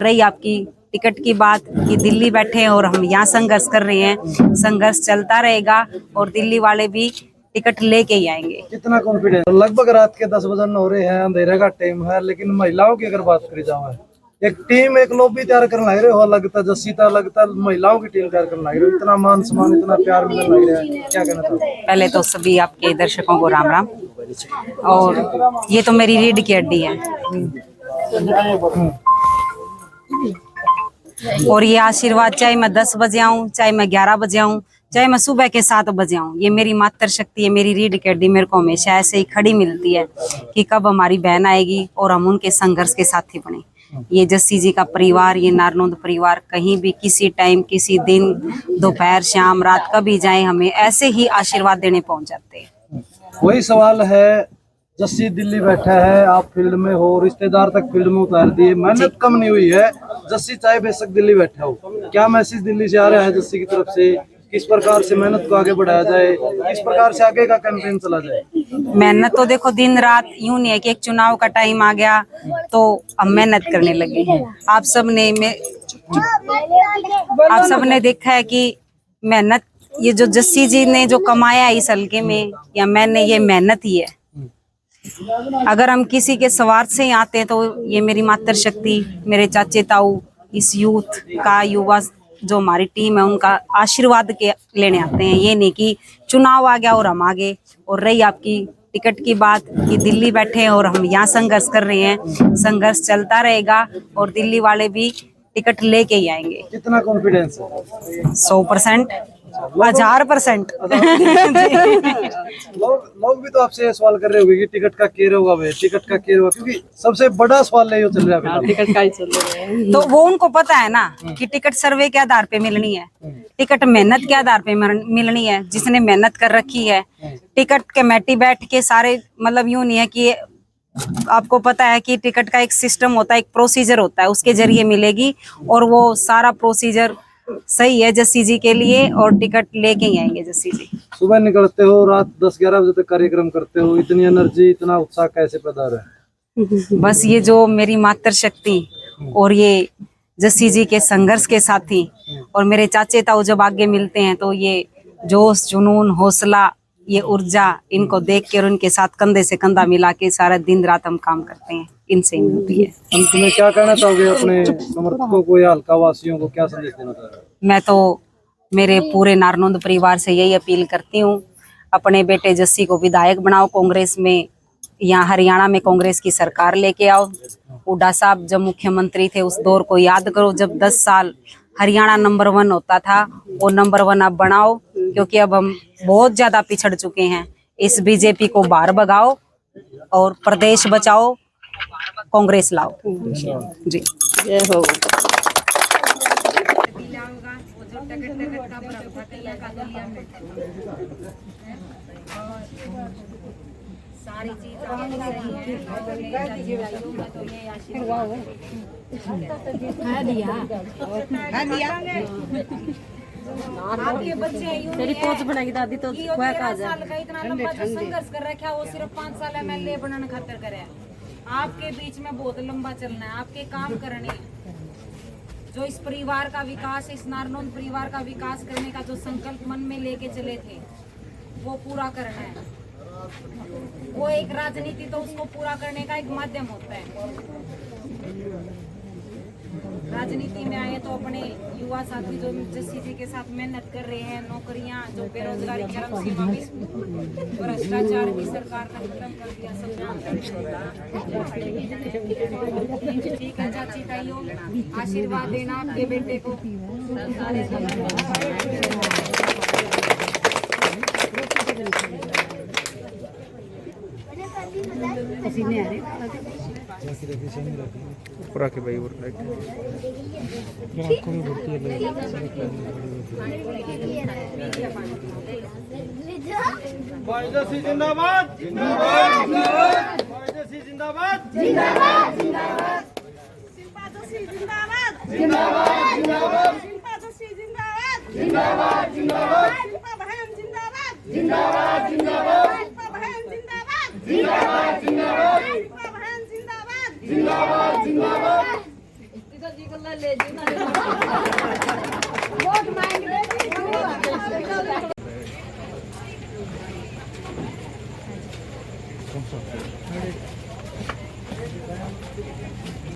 रही आपकी टिकट की बात कि दिल्ली बैठे हैं और हम यहाँ संघर्ष कर रहे हैं, संघर्ष चलता रहेगा और दिल्ली वाले भी टिकट लेके ही आएंगे। कितना कॉन्फिडेंस? लगभग रात के 10 बजन हो रहे हैं, अंधेरे का टाइम है, लेकिन महिलाओं की अगर बात करी जाए, एक टीम, एक लॉबी तैयार करने लग रहे हो, लगता जसीता लगता महिलाओं की टीम तैयार करने लग रहे हो, इतना मान सम्मान, इतना प्यार मिलने लग रहा है, क्या कहना चाहते हैं? पहले तो सभी आपके दर्शकों को राम राम। और ये तो मेरी रीढ़ की हड्डी है और ये आशीर्वाद, चाहे मैं 10 बजे आऊं, चाहे मैं 11 बजे आऊं, चाहे मैं सुबह के 7 बजे आऊं, ये मेरी मातृ शक्ति है, मेरी रीढ़ की हड्डी मेरे को हमेशा ऐसे ही खड़ी मिलती है कि कब हमारी बहन आएगी और हम उनके संघर्ष के साथी बने। ये जस्सी जी का परिवार, ये नारनौंद परिवार कहीं भी किसी टाइम, किसी दिन, दोपहर, शाम, रात, कभी जाए, हमें ऐसे ही आशीर्वाद देने पहुंच जाते हैं। वही सवाल है, जस्सी दिल्ली बैठा है, आप फील्ड में हो, रिश्तेदार तक फील्ड में उतार दिए, मेहनत कम नहीं हुई है, जस्सी चाहे बेशक दिल्ली बैठा हो, क्या मैसेज दिल्ली से आ रहा है जस्सी की तरफ से? किस प्रकार से मेहनत को आगे बढ़ाया जाए, किस प्रकार से आगे का कैंपेन चला जाए? मेहनत तो देखो दिन रात, यूं नहीं है कि एक चुनाव का टाइम आ गया तो हम मेहनत करने लगे हैं। आप सबने देखा है कि मेहनत, ये जो जस्सी जी ने जो कमाया इस हल्के में, या मैंने, ये मेहनत ही है। अगर हम किसी के स्वार्थ से ही आते हैं तो ये मेरी मातृ शक्ति, मेरे चाचे ताऊ, इस यूथ का, युवा जो हमारी टीम है, उनका आशीर्वाद के लेने आते हैं। ये नहीं कि चुनाव आ गया और हम आगे। और रही आपकी टिकट की बात कि दिल्ली बैठे हैं और हम यहाँ संघर्ष कर रहे हैं, संघर्ष चलता रहेगा और दिल्ली वाले भी टिकट लेके ही आएंगे। कितना कॉन्फिडेंस है? 100%, 1000%। लोग भी तो आपसे सवाल कर रहे होंगे कि टिकट का केयर होगा भाई, टिकट का केयर होगा, क्योंकि सबसे बड़ा सवाल है, चल रहा है टिकट का ही चल रहा है। तो वो उनको पता है ना कि टिकट सर्वे के आधार पे मिलनी है, टिकट मेहनत के आधार पे मिलनी है। जिसने मेहनत कर रखी है, टिकट कमेटी बैठ के सारे, मतलब यूं नहीं है कि आपको पता है कि टिकट का एक सिस्टम होता है, एक प्रोसीजर होता है, उसके जरिए मिलेगी और वो सारा प्रोसीजर सही है जस्सी जी के लिए और टिकट लेके ही आएंगे जस्सी जी। सुबह निकलते हो, रात 10-11 बजे तक कार्यक्रम करते हो, इतनी एनर्जी, इतना उत्साह कैसे पैदा हो रहा है? बस ये जो मेरी मातृ शक्ति और ये जस्सी जी के संघर्ष के साथी और मेरे चाचे ताऊ जब आगे मिलते हैं तो ये जोश, जुनून, हौसला, ये ऊर्जा, इनको देख के और उनके साथ कंधे से कंधा मिला के सारा दिन रात हम काम करते हैं, इनसे ही मिलती है। अंत में क्या कहना चाहोगे अपने समर्थकों को या हल्का वासियों को, क्या संदेश देना चाह रहे हो? मैं तो मेरे पूरे नारनौंद परिवार से यही अपील करती हूँ, अपने बेटे जस्सी को विधायक बनाओ, कांग्रेस में, यहाँ हरियाणा में कांग्रेस की सरकार लेके आओ। हुड्डा साहब जब मुख्यमंत्री थे उस दौर को याद करो, जब 10 साल हरियाणा नंबर 1 होता था, वो नंबर 1 आप बनाओ, क्योंकि अब हम बहुत ज्यादा पिछड़ चुके हैं। इस बीजेपी को बाहर भगाओ और प्रदेश बचाओ, कांग्रेस लाओ जी। जय हो। सारी चीज आपके बच्चे तेरी पोज बनाएगी दादी तो खोया का साल का इतना लंबा जो संघर्ष कर रखा, वो सिर्फ 5 साल MLA बनने खातिर करे। आपके बीच में बहुत लंबा चलना है, आपके काम करने हैं। जो इस परिवार का विकास, इस नारनौंद परिवार का विकास करने का जो संकल्प मन में लेके चले थे, वो पूरा करना है। वो एक राजनीति तो उसको पूरा करने का एक माध्यम होता है। राजनीति में आए तो अपने युवा साथी जो जस्सी जी के साथ मेहनत कर रहे हैं, नौकरियां, जो बेरोजगारी चरम सीमा में, भ्रष्टाचार की सरकार ने खत्म कर दिया, सब ठीक है। चाची ताइयों, आशीर्वाद देना आपके बेटे को। पूरा के भाई और लाइट आंखों में भरती है जस्सी जिंदाबाद, जिंदाबाद, जस्सी जिंदाबाद, जिंदाबाद, जिंदाबाद, शिल्पा जस्सी जिंदाबाद, जिंदाबाद, जिंदाबाद, शिल्पा जस्सी जिंदाबाद, जिंदाबाद, जिंदाबाद, शिल्पा बहन जिंदाबाद, जिंदाबाद, जिंदाबाद, शिल्पा बहन जिंदाबाद, जिंदाबाद, जिंदाबाद, शिल्पा बहन जिंदाबाद, जिंदाबाद, जिंदाबाद। अगला ले जी वोट मांगने